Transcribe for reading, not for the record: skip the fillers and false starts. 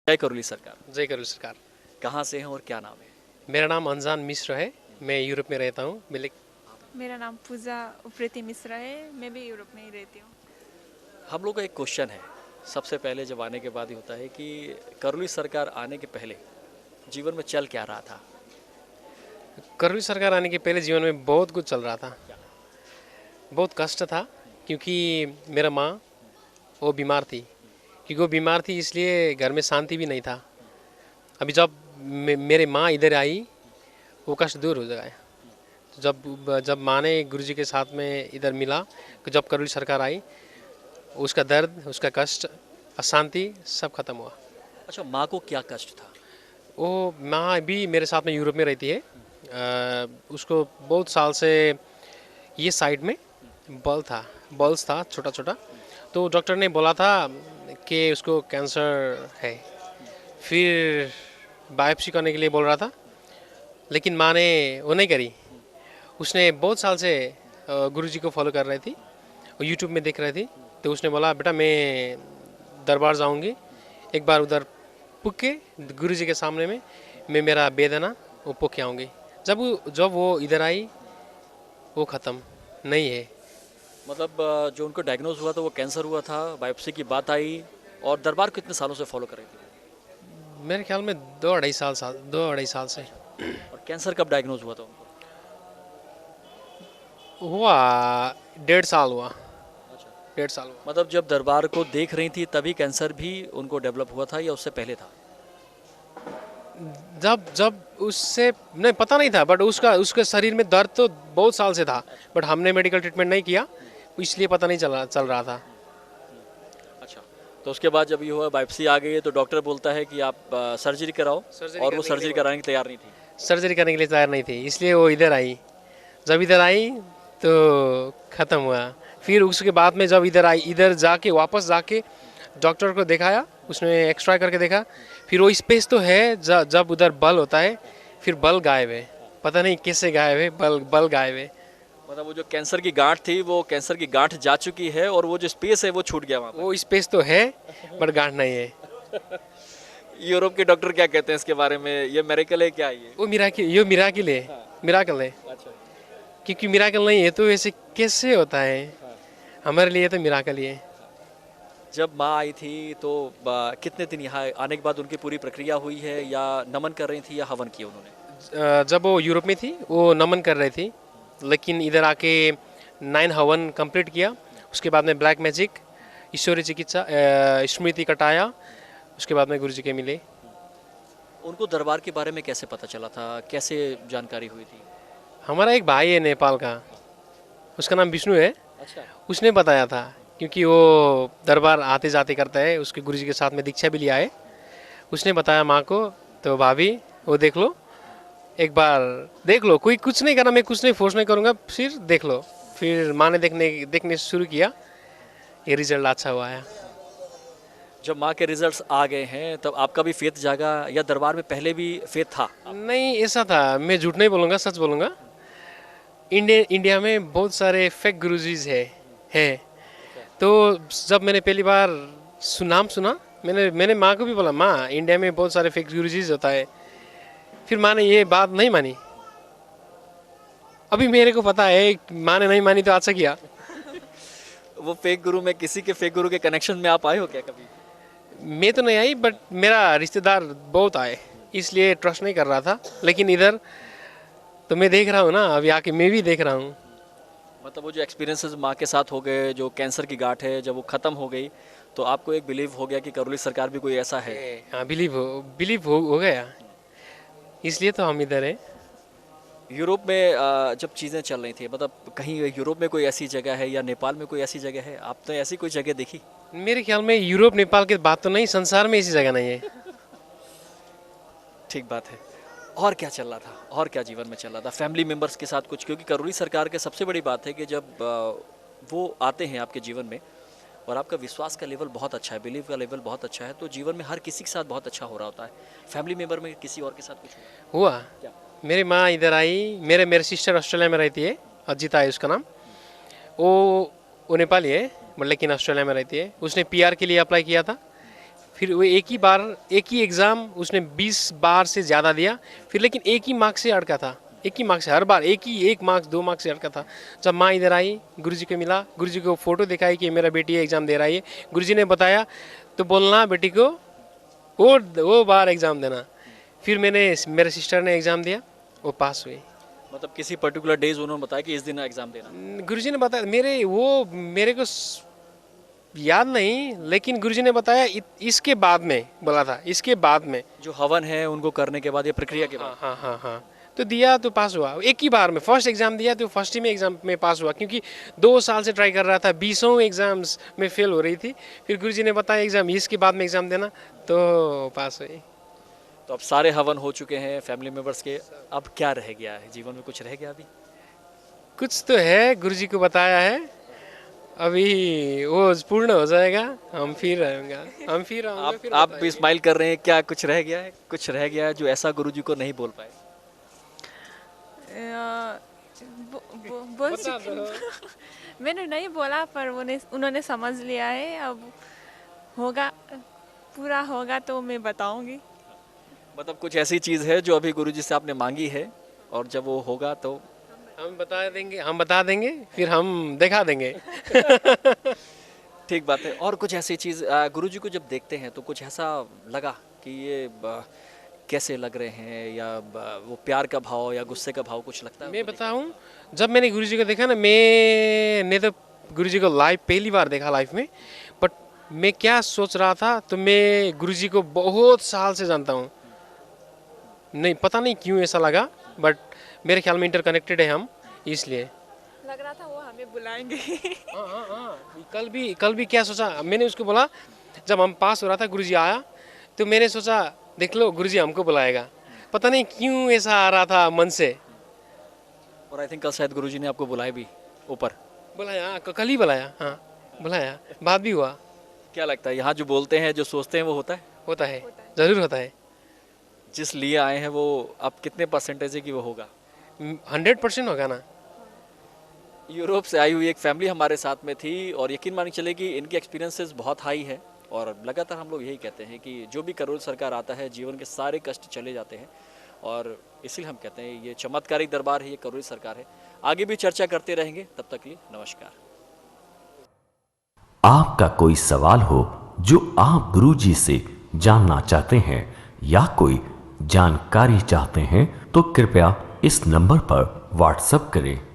जय करोली सरकार। जय करोली सरकार। कहाँ से हैं और क्या नाम है? मेरा नाम अनजान मिश्र है, मैं यूरोप में रहता हूँ। मेरा नाम पूजा उप्रेती मिश्रा है, मैं भी यूरोप में ही रहती हूँ। हम लोग का एक क्वेश्चन है, सबसे पहले जब आने के बाद ही होता है कि करोली सरकार आने के पहले जीवन में चल क्या रहा था? करोली सरकार आने के पहले जीवन में बहुत कुछ चल रहा था, बहुत कष्ट था, क्योंकि मेरा माँ वो बीमार थी। क्योंकि वो बीमार थी इसलिए घर में शांति भी नहीं था। अभी जब मेरे माँ इधर आई, वो कष्ट दूर हो गया। तो जब माँ ने गुरुजी के साथ में इधर मिला, जब करोली सरकार आई, उसका दर्द, उसका कष्ट, अशांति सब खत्म हुआ। अच्छा, माँ को क्या कष्ट था? वो माँ भी मेरे साथ में यूरोप में रहती है। उसको बहुत साल से ये साइड में बल्स था छोटा छोटा। तो डॉक्टर ने बोला था कि उसको कैंसर है। फिर बायोप्सी करने के लिए बोल रहा था, लेकिन माँ ने वो नहीं करी। उसने बहुत साल से गुरुजी को फॉलो कर रही थी, और यूट्यूब में देख रही थी। तो उसने बोला, बेटा मैं दरबार जाऊंगी, एक बार उधर पुक के गुरुजी के सामने में मैं मेरा बेदना वो पुक के आऊँगी। जब वो इधर आई, वो ख़त्म नहीं है। मतलब जो उनको डायग्नोज हुआ था वो कैंसर हुआ था, बायोप्सी की बात आई, और दरबार कितने सालों से फॉलो कर रही थी? मेरे ख्याल में दो अढ़ाई साल से। और कैंसर कब डायग्नोज हुआ था उनको? हुआ 1.5 साल हुआ। 1.5 साल हुआ। मतलब जब दरबार को देख रही थी तभी कैंसर भी उनको डेवलप हुआ था या उससे पहले था? जब जब उससे नहीं पता नहीं था, बट उसके शरीर में दर्द तो बहुत साल से था, बट हमने मेडिकल ट्रीटमेंट नहीं किया, इसलिए पता नहीं चल रहा था। अच्छा, तो उसके बाद जब ये हुआ, बायोप्सी आ गई है, तो डॉक्टर बोलता है कि आप सर्जरी कराओ, और वो सर्जरी कराने की तैयार नहीं थी। सर्जरी करने के लिए तैयार नहीं थी, इसलिए वो इधर आई। जब इधर आई तो ख़त्म हुआ। फिर उसके बाद में जब इधर आई, इधर जाके वापस जाके डॉक्टर को दिखाया, उसने एक्सरे करके देखा, फिर वो स्पेस तो है, जब उधर बल होता है फिर बल गायब है। पता नहीं कैसे गायब है, बल गायब है। मतलब वो जो कैंसर की गांठ थी वो कैंसर की गांठ जा चुकी है, और वो जो स्पेस है वो छूट गया वहाँ वो स्पेस तो है, बट गांठ नहीं है। पर। यूरोप के डॉक्टर क्या कहते हैं इसके बारे में? ये मिरेकल है क्या ये? वो मिराकिल है। मिराकल है, अच्छा। क्योंकि मिराकल नहीं है तो ऐसे कैसे होता है? हमारे लिए तो मिराकल ही है। जब माँ आई थी तो कितने दिन यहाँ आने के बाद उनकी पूरी प्रक्रिया हुई है, या नमन कर रही थी या हवन किया उन्होंने? जब वो यूरोप में थी वो नमन कर रही थी, लेकिन इधर आके 9 हवन कंप्लीट किया। उसके बाद में ब्लैक मैजिक, ईश्वरीय चिकित्सा, स्मृति कटाया, उसके बाद में गुरुजी के मिले। उनको दरबार के बारे में कैसे पता चला था, कैसे जानकारी हुई थी? हमारा एक भाई है नेपाल का, उसका नाम विष्णु है। अच्छा। उसने बताया था, क्योंकि वो दरबार आते जाते करता है, उसके गुरुजी के साथ में दीक्षा भी लिया है। उसने बताया माँ को, तो भाभी वो देख लो, एक बार देख लो, कोई कुछ नहीं करना, मैं कुछ नहीं फोर्स नहीं करूँगा, फिर देख लो। फिर माँ ने देखने शुरू किया, ये रिजल्ट अच्छा हुआ है। जब माँ के रिजल्ट्स आ गए हैं तब आपका भी फेथ जागा, या दरबार में पहले भी फेथ था? नहीं, ऐसा था, मैं झूठ नहीं बोलूँगा, सच बोलूँगा। इंडिया में बहुत सारे फेक गुरुजीज है। तो जब मैंने पहली बार नाम सुना, मैंने माँ को भी बोला, माँ इंडिया में बहुत सारे फेक गुरुजीज होता है। फिर माँ ने ये बात नहीं मानी। अभी मेरे को पता है, माँ ने नहीं मानी तो अच्छा किया। वो फेक गुरु में किसी के फेक गुरु के कनेक्शन में आप आए हो क्या कभी? मैं तो नहीं आई, बट मेरा रिश्तेदार बहुत आए, इसलिए ट्रस्ट नहीं कर रहा था। लेकिन इधर तो मैं देख रहा हूँ ना, अभी आके मैं भी देख रहा हूँ। मतलब वो जो एक्सपीरियंसेस माँ के साथ हो गए, जो कैंसर की गांठ है जब वो ख़त्म हो गई, तो आपको एक बिलीव हो गया कि करोली सरकार भी कोई ऐसा है। हाँ, बिलीव हो गया, इसलिए तो हम इधर हैं। यूरोप में जब चीज़ें चल रही थी, मतलब कहीं यूरोप में कोई ऐसी जगह है या नेपाल में कोई ऐसी जगह है, आपने ऐसी कोई जगह देखी? मेरे ख्याल में यूरोप नेपाल की बात तो नहीं, संसार में ऐसी जगह नहीं है। ठीक बात है। और क्या चल रहा था, और क्या जीवन में चल रहा था फैमिली मेम्बर्स के साथ कुछ? क्योंकि करोली सरकार के सबसे बड़ी बात है कि जब वो आते हैं आपके जीवन में, और आपका विश्वास का लेवल बहुत अच्छा है, बिलीव का लेवल बहुत अच्छा है, तो जीवन में हर किसी के साथ बहुत अच्छा हो रहा होता है। फैमिली मेम्बर में किसी और के साथ कुछ हुआ। क्या? मेरी माँ इधर आई, मेरे सिस्टर ऑस्ट्रेलिया में रहती है, अजिता है उसका नाम। वो नेपाली है, बट लेकिन ऑस्ट्रेलिया में रहती है। उसने पीआर के लिए अप्लाई किया था, फिर वो एक ही एग्ज़ाम उसने 20 बार से ज़्यादा दिया, फिर लेकिन एक ही मार्क्स से अटका था, एक ही मार्क्स से हर बार एक मार्क्स 2 मार्क्स से अटका था। जब माँ इधर आई, गुरुजी को मिला, गुरुजी को फ़ोटो दिखाई कि मेरा बेटी एग्ज़ाम दे रही है, गुरुजी ने बताया तो बोलना बेटी को वो बार एग्ज़ाम देना। फिर मेरे सिस्टर ने एग्ज़ाम दिया, वो पास हुई। मतलब किसी पर्टिकुलर डेज उन्होंने बताया कि इस दिन एग्जाम देना। गुरुजी ने बताया, मेरे को याद नहीं, लेकिन गुरुजी ने बताया इसके बाद में बोला था, इसके बाद में। जो हवन है उनको करने के बाद या प्रक्रिया के बाद। हाँ, तो दिया तो पास हुआ एक ही बार में। फर्स्ट एग्ज़ाम दिया तो फर्स्ट ही में एग्ज़ाम में पास हुआ, क्योंकि 2 साल से ट्राई कर रहा था, 20 एग्ज़ाम्स में फेल हो रही थी। फिर गुरुजी ने बताया एग्ज़ाम इसके बाद में एग्ज़ाम देना, तो पास हुई। तो अब सारे हवन हो चुके हैं फैमिली मेंबर्स के, अब क्या रह गया है जीवन में? कुछ रह गया अभी? कुछ तो है, गुरुजी को बताया है, अभी वो पूर्ण हो जाएगा, हम फिर आएंगे, आप भी स्माइल कर रहे हैं, क्या कुछ रह गया है? कुछ रह गया है जो ऐसा गुरुजी को नहीं बोल पाए? बोल चुकी मैंने नहीं बोला, पर उन्होंने समझ लिया है। अब होगा, पूरा होगा तो मैं बताऊंगी। मतलब कुछ ऐसी चीज़ है जो अभी गुरुजी से आपने मांगी है और जब वो होगा तो हम बता देंगे, फिर हम दिखा देंगे। ठीक बात है। और कुछ ऐसी चीज़ गुरुजी को जब देखते हैं तो कुछ ऐसा लगा कि ये कैसे लग रहे हैं, या वो प्यार का भाव या गुस्से का भाव कुछ लगता है? मैं बताऊं, जब मैंने गुरुजी को देखा ना, मैंने तो गुरुजी को लाइव पहली बार देखा लाइफ में, बट मैं क्या सोच रहा था, तो मैं गुरुजी को बहुत साल से जानता हूं, नहीं पता नहीं क्यों ऐसा लगा, बट मेरे ख्याल में इंटरकनेक्टेड है हम, इसलिए लग रहा था वो हमें बुलाएंगे। हाँ, कल भी क्या सोचा मैंने, उसको बोला, जब हम पास हो रहा था गुरुजी आया, तो मैंने सोचा देख लो गुरुजी हमको बुलाएगा, पता नहीं क्यों ऐसा आ रहा था मन से। और आई थिंक कल शायद गुरुजी ने आपको बुलाया भी ऊपर। बुलाया, कल ही बुलाया, हाँ बुलाया, बात भी हुआ। क्या लगता है यहाँ जो बोलते हैं, जो सोचते हैं, वो होता है? होता है, ज़रूर होता है। जिस लिए आए हैं वो अब कितने परसेंटेज है कि वो होगा? 100% होगा ना। यूरोप से आई हुई एक फैमिली हमारे साथ में थी, और यकीन मानिए चले कि इनकी एक्सपीरियंसेस बहुत हाई है, और लगातार हम लोग यही कहते हैं कि जो भी करोल सरकार आता है जीवन के सारे कष्ट चले जाते हैं, और इसीलिए हम कहते हैं ये चमत्कारिक दरबार है, ये करोल सरकार है। आगे भी चर्चा करते रहेंगे, तब तक के लिए नमस्कार। आपका कोई सवाल हो जो आप गुरुजी से जानना चाहते हैं, या कोई जानकारी चाहते हैं, तो कृपया इस नंबर पर व्हाट्सएप करें।